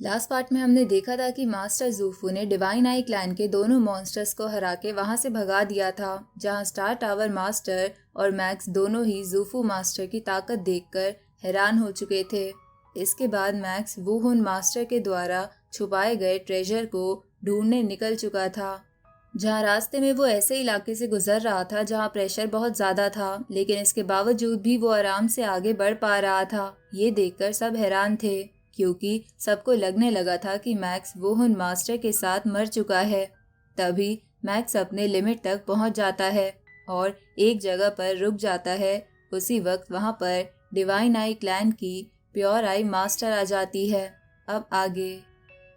Last part में हमने देखा था कि मास्टर ज़ूफू ने डिवाइन आई क्लैन के दोनों मॉन्स्टर्स को हरा के वहां से भगा दिया था, जहां स्टार टावर मास्टर और मैक्स दोनों ही ज़ूफू मास्टर की ताकत देखकर हैरान हो चुके थे। इसके बाद मैक्स वूहुन मास्टर के द्वारा छुपाए गए ट्रेजर को ढूंढने निकल चुका था। जहां रास्ते में वो ऐसे इलाके से गुजर रहा था जहां प्रेशर बहुत ज्यादा था, लेकिन इसके बावजूद भी वो आराम से आगे बढ़ पा रहा था। ये देखकर सब हैरान थे, क्योंकि सबको लगने लगा था कि मैक्स वोहन मास्टर के साथ मर चुका है। तभी मैक्स अपने लिमिट तक पहुंच जाता है और एक जगह पर रुक जाता है। उसी वक्त वहां पर डिवाइन आई क्लैन की प्योर आई मास्टर आ जाती है। अब आगे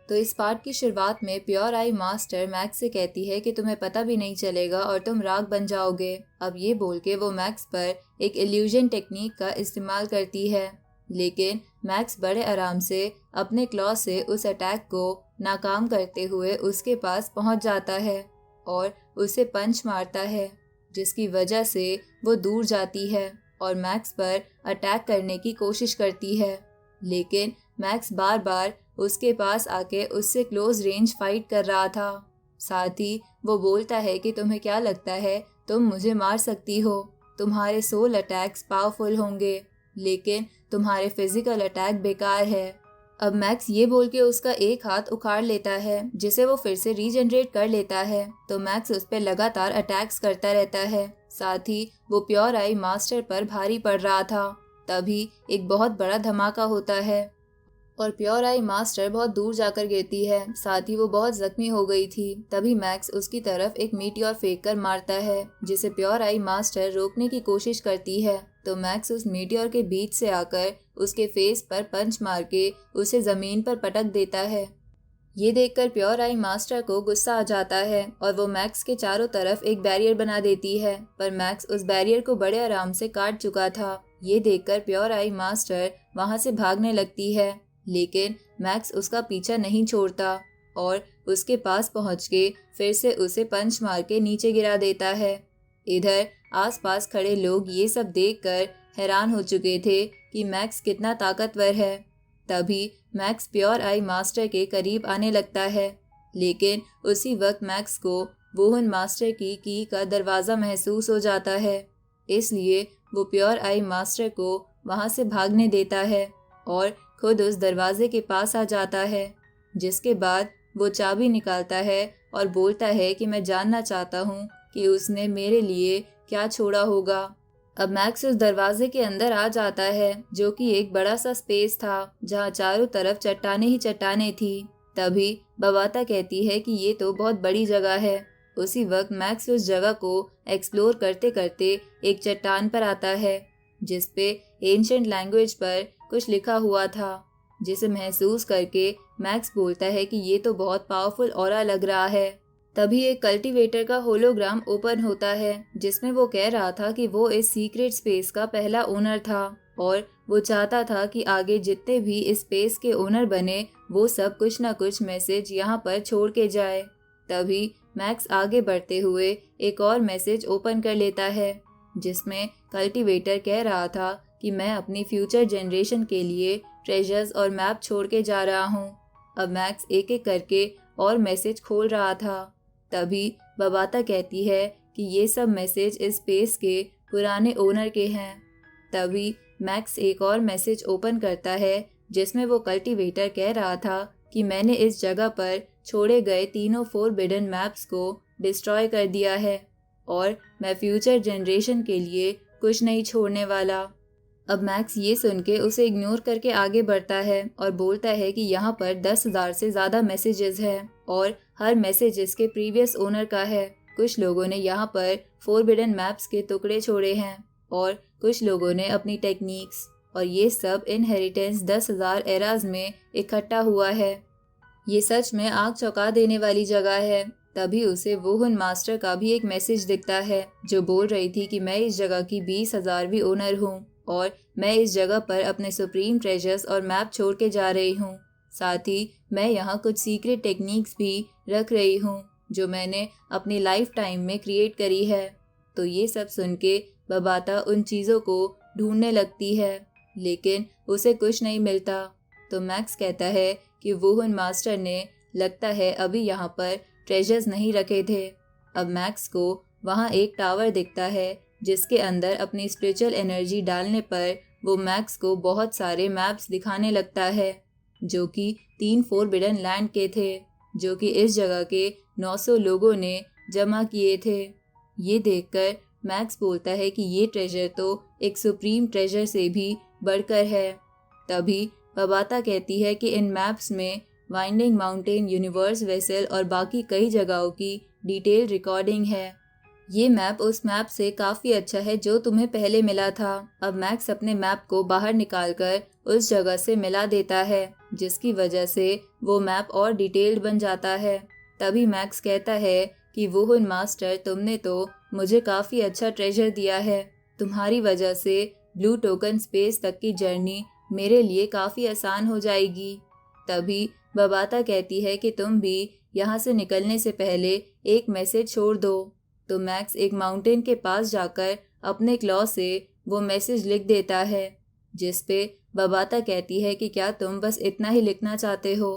तो इस पार्ट की शुरुआत में प्योर आई मास्टर मैक्स से कहती है कि तुम्हें पता भी नहीं चलेगा और तुम राग बन जाओगे। अब ये बोल के वो मैक्स पर एक इल्यूजन टेक्निक का इस्तेमाल करती है, लेकिन मैक्स बड़े आराम से अपने क्लॉ से उस अटैक को नाकाम करते हुए उसके पास पहुंच जाता है और उसे पंच मारता है, जिसकी वजह से वो दूर जाती है और मैक्स पर अटैक करने की कोशिश करती है। लेकिन मैक्स बार बार उसके पास आके उससे क्लोज रेंज फाइट कर रहा था। साथ ही वो बोलता है कि तुम्हें क्या लगता है तुम मुझे मार सकती हो, तुम्हारे सोल अटैक्स पावरफुल होंगे लेकिन तुम्हारे फिजिकल अटैक बेकार है। अब मैक्स ये बोल के उसका एक हाथ उखाड़ लेता है, जिसे वो फिर से रीजनरेट कर लेता है। तो मैक्स उस पर लगातार अटैक्स करता रहता है। साथ ही वो प्योर आई मास्टर पर भारी पड़ रहा था। तभी एक बहुत बड़ा धमाका होता है और प्योर आई मास्टर बहुत दूर जाकर गिरती है। साथ ही वो बहुत जख्मी हो गई थी। तभी मैक्स उसकी तरफ एक मीटियोर फेंक कर मारता है, जिसे प्योर आई मास्टर रोकने की कोशिश करती है। तो मैक्स उस मीटियोर के बीच से आकर उसके फेस पर पंच मार के उसे जमीन पर पटक देता है। ये देखकर प्योर आई मास्टर को गुस्सा आ जाता है और वो मैक्स के चारों तरफ एक बैरियर बना देती है, पर मैक्स उस बैरियर को बड़े आराम से काट चुका था। ये देखकर प्योर आई मास्टर वहां से भागने लगती है, लेकिन मैक्स उसका पीछा नहीं छोड़ता और उसके पास पहुंच के फिर से उसे पंच मार के नीचे गिरा देता है। इधर आसपास खड़े लोग ये सब देखकर हैरान हो चुके थे कि मैक्स कितना ताकतवर है। तभी मैक्स प्योर आई मास्टर के करीब आने लगता है, लेकिन उसी वक्त मैक्स को वोहन मास्टर की की का दरवाज़ा महसूस हो जाता है। इसलिए वो प्योर आई मास्टर को वहां से भागने देता है और खुद उस दरवाजे के पास आ जाता है, जिसके बाद वो चाबी निकालता है और बोलता है कि मैं जानना चाहता हूँ कि उसने मेरे लिए क्या छोड़ा होगा। अब मैक्स उस दरवाजे के अंदर आ जाता है, जो कि एक बड़ा सा स्पेस था जहाँ चारों तरफ चट्टाने ही चट्टाने थी। तभी बवाता कहती है कि ये तो बहुत बड़ी जगह है। उसी वक्त मैक्स उस जगह को एक्सप्लोर करते करते एक चट्टान पर आता है, जिसपे एंशिएंट लैंग्वेज पर कुछ लिखा हुआ था, जिसे महसूस करके मैक्स बोलता है कि ये तो बहुत पावरफुल ऑरा लग रहा है। तभी एक कल्टीवेटर का होलोग्राम ओपन होता है, जिसमें वो कह रहा था कि वो इस सीक्रेट स्पेस का पहला ओनर था और वो चाहता था कि आगे जितने भी इस स्पेस के ओनर बने वो सब कुछ ना कुछ मैसेज यहाँ पर छोड़ के जाए। तभी मैक्स आगे बढ़ते हुए एक और मैसेज ओपन कर लेता है, जिसमें कल्टीवेटर कह रहा था कि मैं अपनी फ्यूचर जनरेशन के लिए ट्रेजर्स और मैप छोड़ के जा रहा हूँ। अब मैक्स एक एक करके और मैसेज खोल रहा था। तभी बबाता कहती है कि ये सब मैसेज इस स्पेस के पुराने ओनर के हैं। तभी मैक्स एक और मैसेज ओपन करता है, जिसमें वो कल्टीवेटर कह रहा था कि मैंने इस जगह पर छोड़े गए तीनों फोरबिडन मैप्स को डिस्ट्रॉय कर दिया है और मैं फ्यूचर जनरेशन के लिए कुछ नहीं छोड़ने वाला। अब मैक्स ये सुन के उसे इग्नोर करके आगे बढ़ता है और बोलता है कि यहाँ पर 10,000 से ज़्यादा मैसेजेस हैं और हर मैसेज इसके प्रीवियस ओनर का है। कुछ लोगों ने यहाँ पर फोरबिडन मैप्स के टुकड़े छोड़े हैं और कुछ लोगों ने अपनी टेक्निक्स, और ये सब इनहेरिटेंस 10,000 एराज में इकट्ठा हुआ है। ये सच में आग चौंका देने वाली जगह है। तभी उसे वोहन मास्टर का भी एक मैसेज दिखता है, जो बोल रही थी कि मैं इस जगह की 20,000वीं ओनर हूँ और मैं इस जगह पर अपने सुप्रीम ट्रेजर्स और मैप छोड़ के जा रही हूँ। साथ ही मैं यहाँ कुछ सीक्रेट टेक्निक्स भी रख रही हूँ, जो मैंने अपनी लाइफ टाइम में क्रिएट करी है। तो ये सब सुन के बबाता उन चीज़ों को ढूंढने लगती है, लेकिन उसे कुछ नहीं मिलता। तो मैक्स कहता है कि वुहुन मास्टर ने लगता है अभी यहाँ पर ट्रेजर्स नहीं रखे थे। अब मैक्स को वहाँ एक टावर दिखता है जिसके अंदर अपनी स्पिरिचुअल एनर्जी डालने पर वो मैक्स को बहुत सारे मैप्स दिखाने लगता है जो कि 3 फोरबिडन लैंड के थे, जो कि इस जगह के 900 लोगों ने जमा किए थे। ये देखकर मैक्स बोलता है कि ये ट्रेजर तो एक सुप्रीम ट्रेजर से भी बढ़कर है। तभी बबाता कहती है कि इन मैप्स में वाइंडिंग माउंटेन, यूनिवर्स वेसल और बाकी कई जगहों की डिटेल रिकॉर्डिंग है। ये मैप उस मैप से काफ़ी अच्छा है जो तुम्हें पहले मिला था। अब मैक्स अपने मैप को बाहर निकालकर उस जगह से मिला देता है, जिसकी वजह से वो मैप और डिटेल्ड बन जाता है। तभी मैक्स कहता है कि वुहुन मास्टर, तुमने तो मुझे काफ़ी अच्छा ट्रेजर दिया है। तुम्हारी वजह से ब्लू टोकन स्पेस तक की जर्नी मेरे लिए काफ़ी आसान हो जाएगी। तभी बबाता कहती है कि तुम भी यहाँ से निकलने से पहले एक मैसेज छोड़ दो। तो मैक्स एक माउंटेन के पास जाकर अपने क्लॉ से वो मैसेज लिख देता है, जिस पे बबाता कहती है कि क्या तुम बस इतना ही लिखना चाहते हो।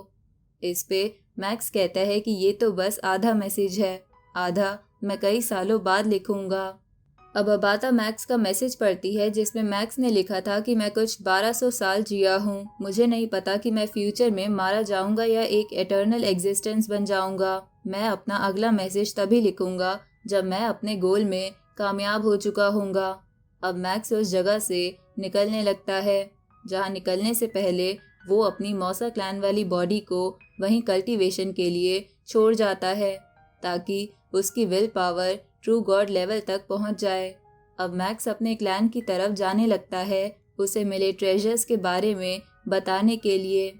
इस पे मैक्स कहता है कि ये तो बस आधा मैसेज है, आधा मैं कई सालों बाद लिखूंगा। अब बबाता मैक्स का मैसेज पढ़ती है जिसमें मैक्स ने लिखा था कि मैं कुछ 1200 साल जिया हूँ, मुझे नहीं पता कि मैं फ्यूचर में मारा जाऊंगा या एक एटर्नल एग्जिस्टेंस बन जाऊंगा। मैं अपना अगला मैसेज तभी लिखूंगा जब मैं अपने गोल में कामयाब हो चुका हूँगा। अब मैक्स उस जगह से निकलने लगता है, जहाँ निकलने से पहले वो अपनी मौसा क्लैन वाली बॉडी को वहीं कल्टीवेशन के लिए छोड़ जाता है, ताकि उसकी will power true God level तक पहुंच जाए। अब मैक्स अपने क्लैन की तरफ जाने लगता है उसे मिले ट्रेजर्स के बारे में बताने के लिए।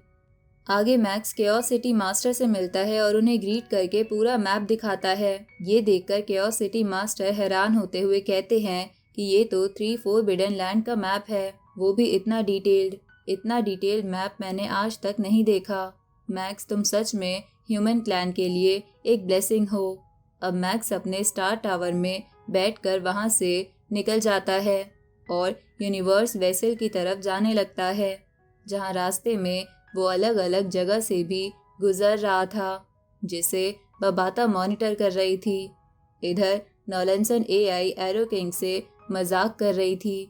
आगे मैक्स केओस सिटी मास्टर से मिलता है और उन्हें ग्रीट करके पूरा मैप दिखाता है। ये देखकर केओस सिटी मास्टर हैरान होते हुए कहते हैं कि ये तो 3 फोरबिडन लैंड का मैप है, वो भी इतना डिटेल्ड मैप मैंने आज तक नहीं देखा। मैक्स, तुम सच में ह्यूमन क्लैन के लिए एक ब्लेसिंग हो। अब मैक्स अपने स्टार टावर में बैठकर वहां से निकल जाता है और यूनिवर्स वेसल की तरफ जाने लगता है, जहां रास्ते में वो अलग अलग जगह से भी गुजर रहा था, जिसे बबाता मॉनिटर कर रही थी। इधर नॉलेंसन एआई एरो किंग से मजाक कर रही थी।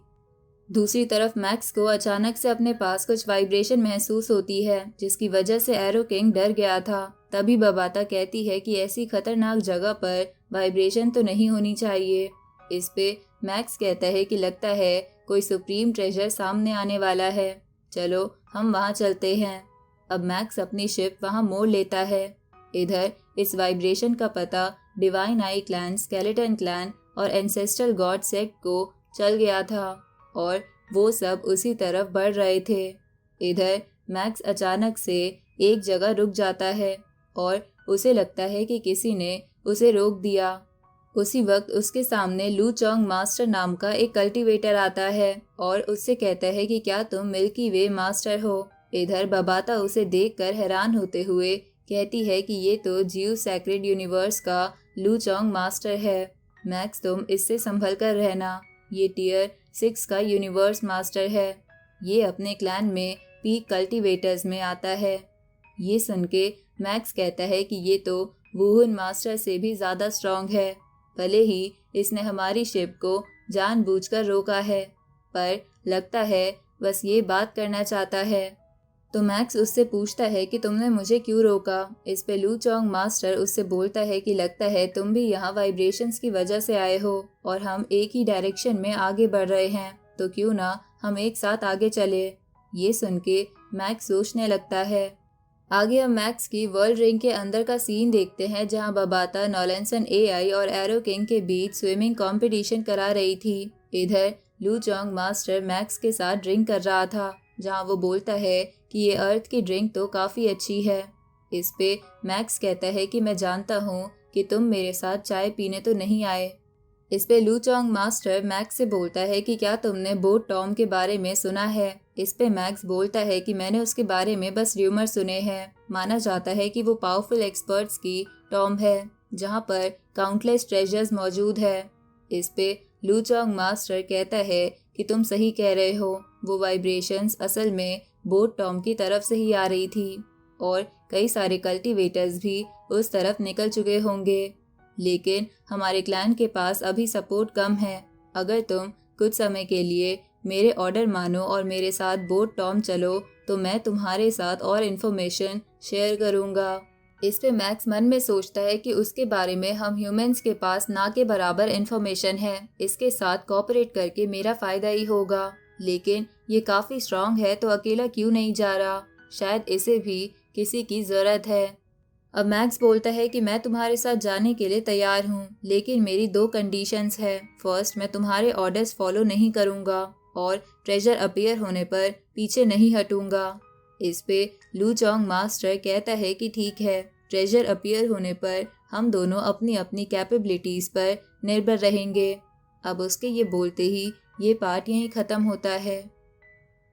दूसरी तरफ मैक्स को अचानक से अपने पास कुछ वाइब्रेशन महसूस होती है, जिसकी वजह से एरो किंग डर गया था। तभी बबाता कहती है कि ऐसी खतरनाक जगह पर वाइब्रेशन तो नहीं होनी चाहिए। इस पे मैक्स कहता है कि लगता है कोई सुप्रीम ट्रेजर सामने आने वाला है, चलो हम वहाँ चलते हैं। अब मैक्स अपनी शिप वहाँ मोड़ लेता है। इधर इस वाइब्रेशन का पता divine I clan, skeleton clan और एंसेस्ट्रल गॉड सेक्ट को चल गया था और वो सब उसी तरफ बढ़ रहे थे। इधर मैक्स अचानक से एक जगह रुक जाता है और उसे लगता है कि किसी ने उसे रोक दिया। उसी वक्त उसके सामने लू चोंग मास्टर नाम का एक कल्टीवेटर आता है और उससे कहता है कि क्या तुम मिल्की वे मास्टर हो। इधर बबाता उसे देखकर हैरान होते हुए कहती है कि ये तो जियो सैक्रेड यूनिवर्स का लू चोंग मास्टर है। मैक्स, तुम इससे संभल कर रहना, ये टियर 6 का यूनिवर्स मास्टर है। ये अपने क्लैन में पीक कल्टीवेटर्स में आता है। ये सुन के मैक्स कहता है कि ये तो वुहुन मास्टर से भी ज़्यादा स्ट्रॉन्ग है। भले ही इसने हमारी शिप को जानबूझकर रोका है, पर लगता है बस ये बात करना चाहता है। तो मैक्स उससे पूछता है कि तुमने मुझे क्यों रोका। इस पे लू चोंग मास्टर उससे बोलता है कि लगता है तुम भी यहाँ वाइब्रेशंस की वजह से आए हो और हम एक ही डायरेक्शन में आगे बढ़ रहे हैं, तो क्यों ना हम एक साथ आगे चले। ये सुन के मैक्स सोचने लगता है। आगे हम मैक्स की वर्ल्ड रिंग के अंदर का सीन देखते हैं, जहाँ बबाता नॉलेंसन एआई और एरो किंग के बीच स्विमिंग कंपटीशन करा रही थी। इधर लू चोंग मास्टर मैक्स के साथ ड्रिंक कर रहा था, जहाँ वो बोलता है कि ये अर्थ की ड्रिंक तो काफ़ी अच्छी है। इस पे मैक्स कहता है कि मैं जानता हूँ कि तुम मेरे साथ चाय पीने तो नहीं आए। इस पे लू चोंग मास्टर मैक्स से बोलता है कि क्या तुमने बोट टॉम के बारे में सुना है। इस पे मैक्स बोलता है कि मैंने उसके बारे में बस र्यूमर सुने हैं। माना जाता है कि वो पावरफुल एक्सपर्ट्स की टॉम है, जहाँ पर काउंटलेस ट्रेजर्स मौजूद है। इस पे लू चोंग मास्टर कहता है कि तुम सही कह रहे हो, वो वाइब्रेशंस असल में बोट टॉम की तरफ से ही आ रही थी। और कई सारे कल्टीवेटर्स भी उस तरफ निकल चुके होंगे। लेकिन हमारे क्लैन के पास अभी सपोर्ट कम है। अगर तुम कुछ समय के लिए मेरे ऑर्डर मानो और मेरे साथ बोट टॉम चलो तो मैं तुम्हारे साथ और इन्फॉर्मेशन शेयर करूँगा। इस पे मैक्स मन में सोचता है कि उसके बारे में हम ह्यूमंस के पास ना के बराबर इन्फॉर्मेशन है। इसके साथ कोऑपरेट करके मेरा फ़ायदा ही होगा। लेकिन ये काफ़ी स्ट्रांग है तो अकेला क्यों नहीं जा रहा? शायद इसे भी किसी की ज़रूरत है। अब मैक्स बोलता है कि मैं तुम्हारे साथ जाने के लिए तैयार हूँ, लेकिन मेरी 2 कंडीशंस है। फर्स्ट, मैं तुम्हारे ऑर्डर्स फॉलो नहीं करूँगा और ट्रेजर अपीयर होने पर पीछे नहीं हटूँगा। इस पे लू चोंग मास्टर कहता है कि ठीक है, ट्रेजर अपीयर होने पर हम दोनों अपनी अपनी कैपेबिलिटीज़ पर निर्भर रहेंगे। अब उसके ये बोलते ही ये पार्ट यहीं ख़त्म होता है।